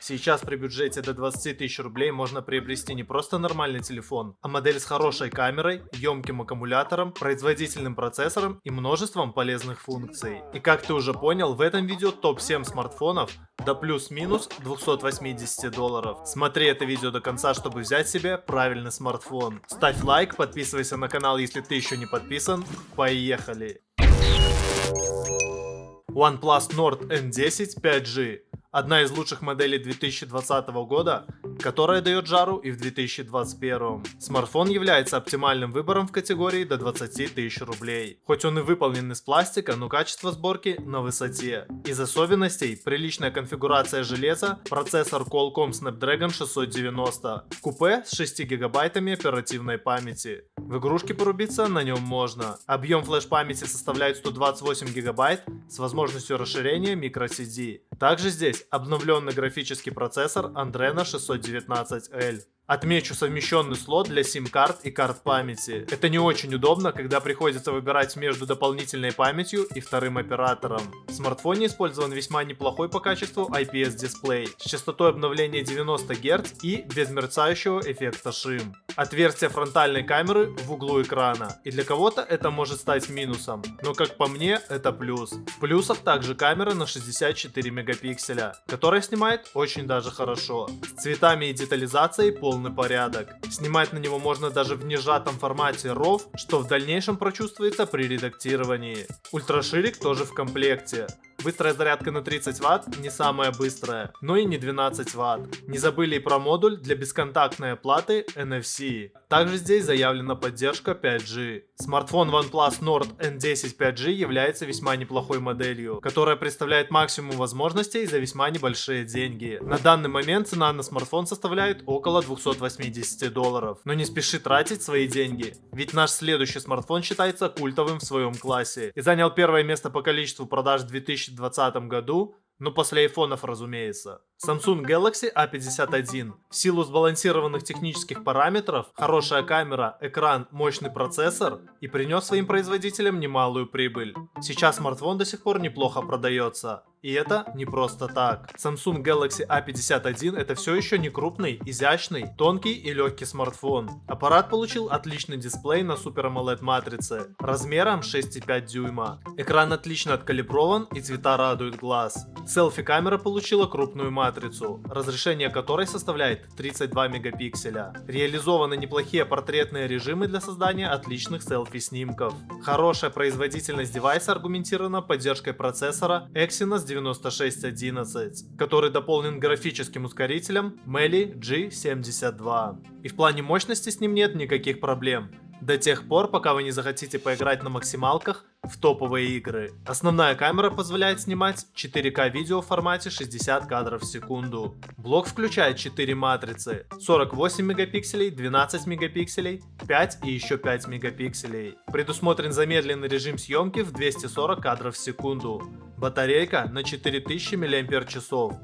Сейчас при бюджете до 20 тысяч рублей можно приобрести не просто нормальный телефон, а модель с хорошей камерой, емким аккумулятором, производительным процессором и множеством полезных функций. И как ты уже понял, в этом видео топ-7 смартфонов до плюс-минус $280. Смотри это видео до конца, чтобы взять себе правильный смартфон. Ставь лайк, подписывайся на канал, если ты еще не подписан. Поехали! OnePlus Nord N10 5G. Одна из лучших моделей 2020 года, которая дает жару и в 2021. Смартфон является оптимальным выбором в категории до 20 тысяч рублей. Хоть он и выполнен из пластика, но качество сборки на высоте. Из особенностей приличная конфигурация железа, процессор Qualcomm Snapdragon 690, купе с 6 гигабайтами оперативной памяти. В игрушки порубиться на нем можно. Объем флеш-памяти составляет 128 гигабайт с возможностью расширения microSD. Также здесь обновленный графический процессор Adreno 619L. Отмечу совмещенный слот для сим-карт и карт памяти. Это не очень удобно, когда приходится выбирать между дополнительной памятью и вторым оператором. В смартфоне использован весьма неплохой по качеству IPS дисплей с частотой обновления 90 Гц и без мерцающего эффекта шим. Отверстие фронтальной камеры в углу экрана. И для кого-то это может стать минусом, но как по мне это плюс. В плюсах также камера на 64 мегапикселя, которая снимает очень даже хорошо. С цветами и детализацией полный порядок. Снимать на него можно даже в несжатом формате RAW, что в дальнейшем прочувствуется при редактировании. Ультраширик тоже в комплекте. Быстрая зарядка на 30 Вт не самая быстрая, но и не 12 Вт. Не забыли и про модуль для бесконтактной оплаты NFC. Также здесь заявлена поддержка 5G. Смартфон OnePlus Nord N10 5G является весьма неплохой моделью, которая представляет максимум возможностей за весьма небольшие деньги. На данный момент цена на смартфон составляет около $280. Но не спеши тратить свои деньги, ведь наш следующий смартфон считается культовым в своем классе и занял первое место по количеству продаж в 2020 году, но после айфонов, разумеется. Samsung Galaxy A51. В силу сбалансированных технических параметров, хорошая камера, экран, мощный процессор и принес своим производителям немалую прибыль. Сейчас смартфон до сих пор неплохо продается. И это не просто так. Samsung Galaxy A51 это все еще не крупный, изящный, тонкий и легкий смартфон. Аппарат получил отличный дисплей на Super AMOLED матрице размером 6,5 дюйма. Экран отлично откалиброван и цвета радуют глаз. Селфи-камера получила крупную матрицу, разрешение которой составляет 32 мегапикселя. Реализованы неплохие портретные режимы для создания отличных селфи-снимков. Хорошая производительность девайса аргументирована поддержкой процессора Exynos 9611, который дополнен графическим ускорителем Mali G72. И в плане мощности с ним нет никаких проблем. До тех пор, пока вы не захотите поиграть на максималках в топовые игры. Основная камера позволяет снимать 4К видео в формате 60 кадров в секунду. Блок включает 4 матрицы: 48 мегапикселей, 12 мегапикселей, 5 и еще 5 мегапикселей. Предусмотрен замедленный режим съемки в 240 кадров в секунду. Батарейка на 4000 мАч.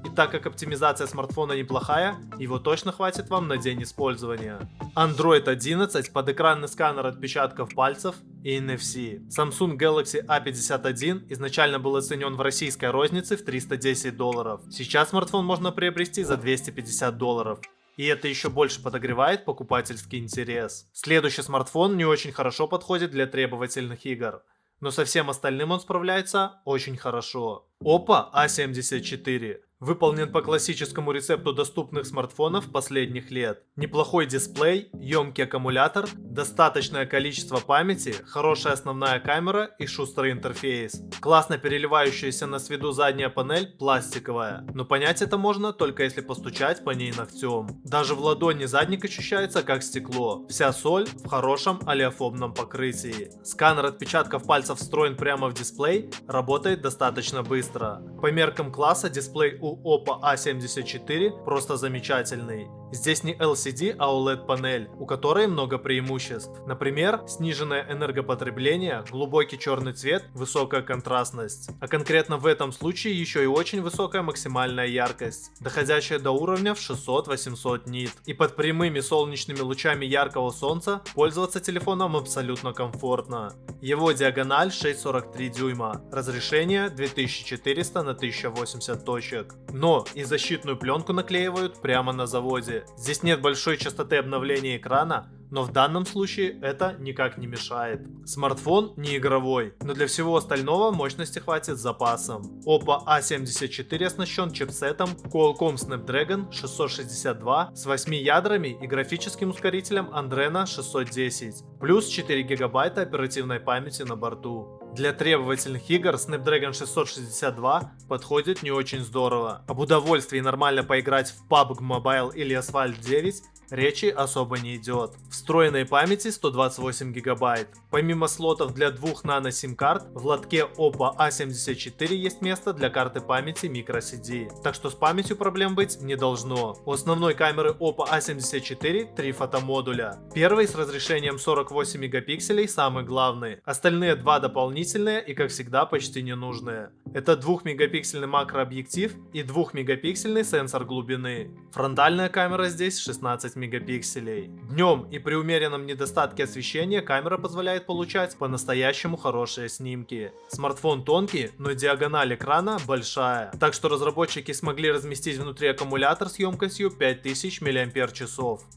И так как оптимизация смартфона неплохая, его точно хватит вам на день использования. Android 11, подэкранный сканер отпечатков пальцев и NFC. Samsung Galaxy A51 изначально был оценен в российской рознице в $310. Сейчас смартфон можно приобрести за $250. И это еще больше подогревает покупательский интерес. Следующий смартфон не очень хорошо подходит для требовательных игр, но со всем остальным он справляется очень хорошо. Oppo A74 выполнен по классическому рецепту доступных смартфонов последних лет. Неплохой дисплей, емкий аккумулятор, достаточное количество памяти, хорошая основная камера и шустрый интерфейс. Классно переливающаяся на свету задняя панель пластиковая, но понять это можно только если постучать по ней ногтем. Даже в ладони задник ощущается как стекло, вся соль в хорошем олеофобном покрытии. Сканер отпечатков пальцев встроен прямо в дисплей, работает достаточно быстро. По меркам класса дисплей у Oppo A74 просто замечательный. Здесь не LCD, а OLED-панель, у которой много преимуществ. Например, сниженное энергопотребление, глубокий черный цвет, высокая контрастность. А конкретно в этом случае еще и очень высокая максимальная яркость, доходящая до уровня в 600-800 нит. И под прямыми солнечными лучами яркого солнца пользоваться телефоном абсолютно комфортно. Его диагональ 6,43 дюйма, разрешение 2400 на 1080 точек. Но и защитную пленку наклеивают прямо на заводе. Здесь нет большой частоты обновления экрана, но в данном случае это никак не мешает. Смартфон не игровой, но для всего остального мощности хватит с запасом. Oppo A74 оснащен чипсетом Qualcomm Snapdragon 662 с 8 ядрами и графическим ускорителем Adreno 610, плюс 4 гигабайта оперативной памяти на борту. Для требовательных игр Snapdragon 662 подходит не очень здорово. Об удовольствии нормально поиграть в PUBG Mobile или Asphalt 9 речи особо не идет. Встроенной памяти 128 гигабайт. Помимо слотов для 2 нано сим-карт, в лотке Oppo A74 есть место для карты памяти microSD. Так что с памятью проблем быть не должно. У основной камеры Oppo A74 3 фотомодуля. Первый с разрешением 48 мегапикселей самый главный. Остальные два дополнительные и, как всегда, почти ненужные. Это 2-мегапиксельный макрообъектив и 2-мегапиксельный сенсор глубины. Фронтальная камера здесь 16 мегапикселей. Днем и при умеренном недостатке освещения камера позволяет получать по-настоящему хорошие снимки. Смартфон тонкий, но диагональ экрана большая, так что разработчики смогли разместить внутри аккумулятор с емкостью 5000 мАч.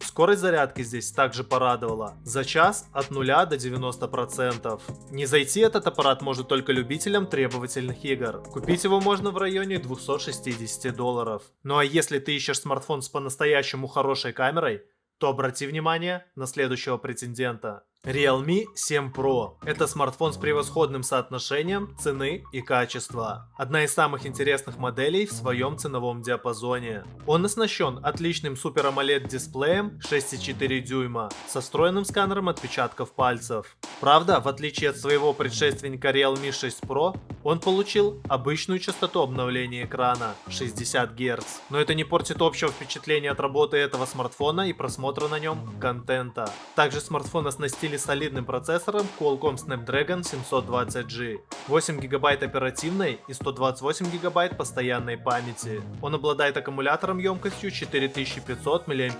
Скорость зарядки здесь также порадовала. За час от 0 до 90%. Не зайти этот аппарат может только любителям требовательных игр. Купить его можно в районе $260. Ну а если ты ищешь смартфон с по-настоящему хорошей камерой, то обрати внимание на следующего претендента. Realme 7 Pro. Это смартфон с превосходным соотношением цены и качества. Одна из самых интересных моделей в своем ценовом диапазоне. Он оснащен отличным Super AMOLED дисплеем 6,4 дюйма со встроенным сканером отпечатков пальцев. Правда, в отличие от своего предшественника Realme 6 Pro, он получил обычную частоту обновления экрана 60 Гц. Но это не портит общего впечатления от работы этого смартфона и просмотра на нем контента. Также смартфон оснастили солидным процессором Qualcomm Snapdragon 720G, 8 гигабайт оперативной и 128 гигабайт постоянной памяти. Он обладает аккумулятором емкостью 4500 мАч,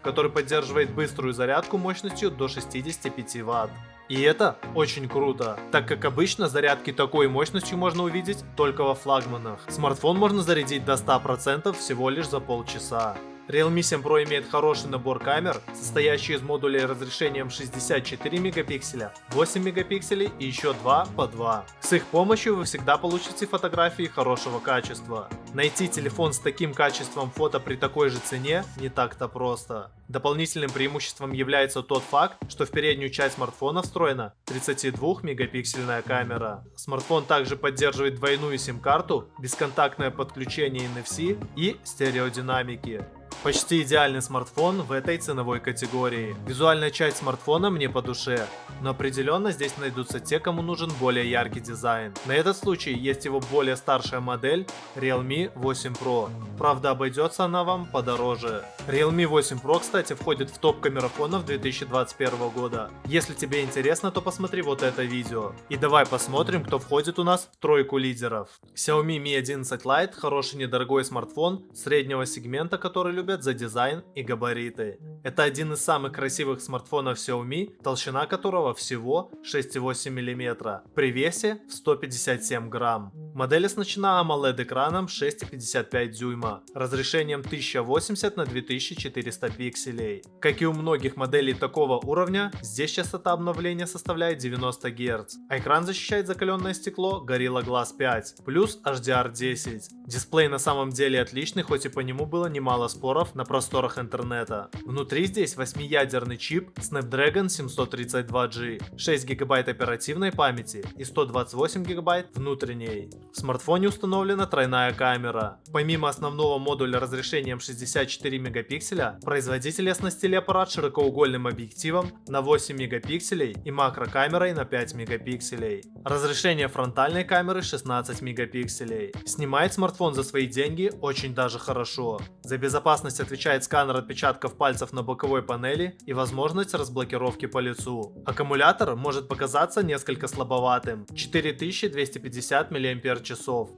который поддерживает быструю зарядку мощностью до 65 Вт. И это очень круто, так как обычно зарядки такой мощностью можно увидеть только во флагманах. Смартфон можно зарядить до 100% всего лишь за полчаса. Realme 7 Pro имеет хороший набор камер, состоящий из модулей разрешением 64 мегапикселя, 8 мегапикселей и еще 2 по 2. С их помощью вы всегда получите фотографии хорошего качества. Найти телефон с таким качеством фото при такой же цене не так-то просто. Дополнительным преимуществом является тот факт, что в переднюю часть смартфона встроена 32-мегапиксельная камера. Смартфон также поддерживает двойную сим-карту, бесконтактное подключение NFC и стереодинамики. Почти идеальный смартфон в этой ценовой категории. Визуальная часть смартфона мне по душе, но определенно здесь найдутся те, кому нужен более яркий дизайн. На этот случай есть его более старшая модель Realme 8 Pro. Правда, обойдется она вам подороже. Realme 8 Pro, кстати, входит в топ камерафонов 2021 года. Если тебе интересно, то посмотри вот это видео. И давай посмотрим, кто входит у нас в тройку лидеров. Xiaomi Mi 11 Lite – хороший недорогой смартфон среднего сегмента, который любят за дизайн и габариты. Это один из самых красивых смартфонов Xiaomi, толщина которого всего 6,8 мм, при весе в 157 грамм. Модель оснащена AMOLED экраном 6,55 дюйма, разрешением 1080 на 2400 пикселей. Как и у многих моделей такого уровня, здесь частота обновления составляет 90 Гц, а экран защищает закаленное стекло Gorilla Glass 5 плюс HDR10. Дисплей на самом деле отличный, хоть и по нему было немало споров на просторах интернета. Внутри здесь 8-ядерный чип Snapdragon 732G, 6 гигабайт оперативной памяти и 128 гигабайт внутренней. В смартфоне установлена тройная камера. Помимо основного модуля разрешением 64 мегапикселя, производители оснастили аппарат широкоугольным объективом на 8 мегапикселей и макрокамерой на 5 мегапикселей. Разрешение фронтальной камеры 16 мегапикселей. Снимает смартфон за свои деньги очень даже хорошо. За безопасность безопасность отвечает сканер отпечатков пальцев на боковой панели и возможность разблокировки по лицу. Аккумулятор может показаться несколько слабоватым – 4250 мАч,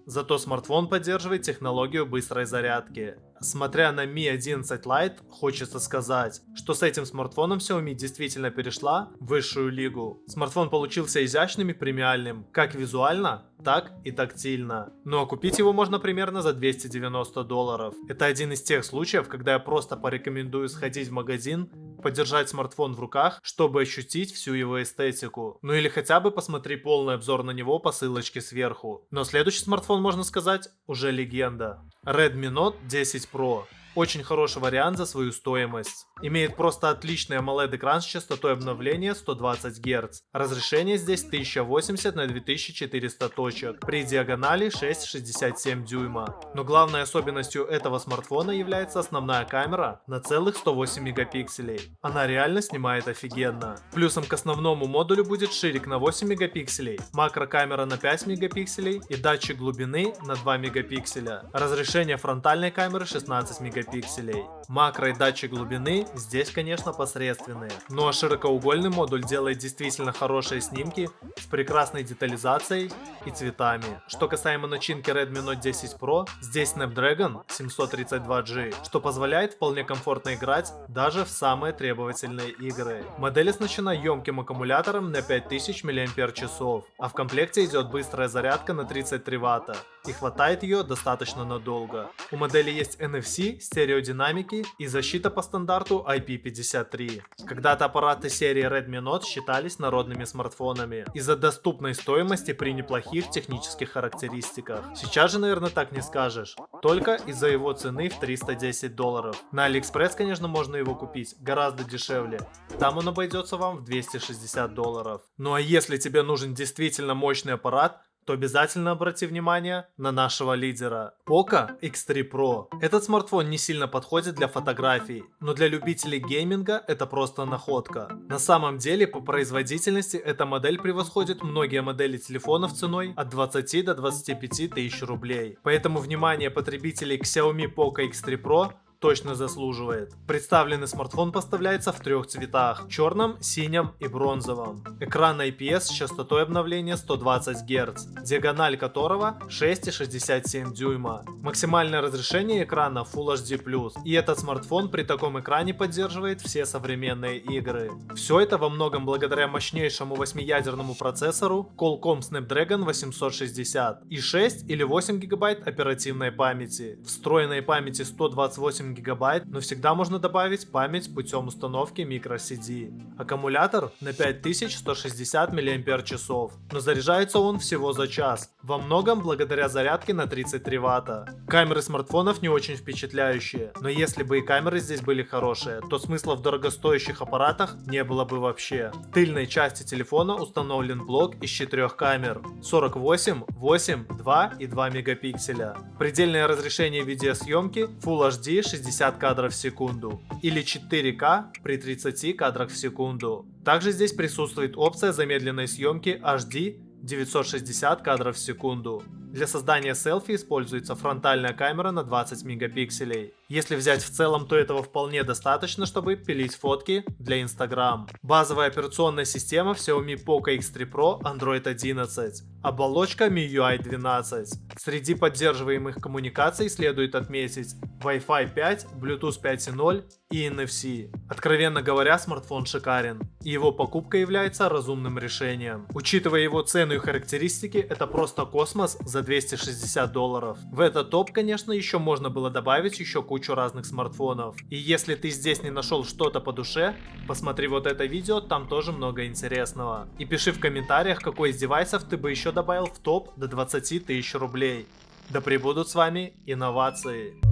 зато смартфон поддерживает технологию быстрой зарядки. Смотря на Mi 11 Lite, хочется сказать, что с этим смартфоном Xiaomi действительно перешла в высшую лигу. Смартфон получился изящным и премиальным, как визуально, так и тактильно. Ну а купить его можно примерно за $290. Это один из тех случаев, когда я просто порекомендую сходить в магазин, подержать смартфон в руках, чтобы ощутить всю его эстетику. Ну или хотя бы посмотри полный обзор на него по ссылочке сверху. Но следующий смартфон, можно сказать, уже легенда. Redmi Note 10 Pro. Очень хороший вариант за свою стоимость. Имеет просто отличный AMOLED-экран с частотой обновления 120 Гц. Разрешение здесь 1080 на 2400 точек, при диагонали 6,67 дюйма. Но главной особенностью этого смартфона является основная камера на целых 108 мегапикселей. Она реально снимает офигенно. Плюсом к основному модулю будет ширик на 8 мегапикселей, макрокамера на 5 мегапикселей и датчик глубины на 2 мегапикселя. Разрешение фронтальной камеры 16 мегапикселей. Макро и датчик глубины здесь, конечно, посредственные. Ну а широкоугольный модуль делает действительно хорошие снимки с прекрасной детализацией и цветами. Что касаемо начинки Redmi Note 10 Pro, здесь Snapdragon 732G, что позволяет вполне комфортно играть даже в самые требовательные игры. Модель оснащена емким аккумулятором на 5000 мАч, а в комплекте идет быстрая зарядка на 33 Вт. И хватает ее достаточно надолго. У модели есть NFC, стереодинамики и защита по стандарту IP53. Когда-то аппараты серии Redmi Note считались народными смартфонами из-за доступной стоимости при неплохих технических характеристиках. Сейчас же, наверное, так не скажешь. Только из-за его цены в $310. На AliExpress, конечно, можно его купить гораздо дешевле. Там он обойдется вам в $260. Ну а если тебе нужен действительно мощный аппарат, то обязательно обрати внимание на нашего лидера Poco X3 Pro. Этот смартфон не сильно подходит для фотографий, но для любителей гейминга это просто находка. На самом деле по производительности эта модель превосходит многие модели телефонов ценой от 20 до 25 тысяч рублей. Поэтому внимание потребителей к Xiaomi Poco X3 Pro точно заслуживает. Представленный смартфон поставляется в трех цветах: черном, синем и бронзовом. Экран IPS с частотой обновления 120 Гц, диагональ которого 6,67 дюйма. Максимальное разрешение экрана Full HD+. И этот смартфон при таком экране поддерживает все современные игры. Все это во многом благодаря мощнейшему 8-ядерному процессору Qualcomm Snapdragon 860 и 6 или 8 гигабайт оперативной памяти. Встроенной памяти 128 гигабайт, но всегда можно добавить память путем установки microSD. Аккумулятор на 5160 мАч, но заряжается он всего за час, во многом благодаря зарядке на 33 Вт. Камеры смартфонов не очень впечатляющие, но если бы и камеры здесь были хорошие, то смысла в дорогостоящих аппаратах не было бы вообще. В тыльной части телефона установлен блок из 4 камер: 48, 8, 2 и 2 мегапикселя. Предельное разрешение видеосъемки Full HD 60 кадров в секунду или 4К при 30 кадрах в секунду. Также здесь присутствует опция замедленной съемки HD 960 кадров в секунду. Для создания селфи используется фронтальная камера на 20 мегапикселей. Если взять в целом, то этого вполне достаточно, чтобы пилить фотки для Instagram. Базовая операционная система Xiaomi Poco X3 Pro Android 11. Оболочка MIUI 12. Среди поддерживаемых коммуникаций следует отметить Wi-Fi 5, Bluetooth 5.0 и NFC. Откровенно говоря, смартфон шикарен, и его покупка является разумным решением. Учитывая его цену и характеристики, это просто космос за $260. В этот топ, конечно, еще можно было добавить еще кучу разных смартфонов. И если ты здесь не нашел что-то по душе, посмотри вот это видео, там тоже много интересного. И пиши в комментариях, какой из девайсов ты бы еще добавил в топ до 20 тысяч рублей. Да пребудут с вами инновации!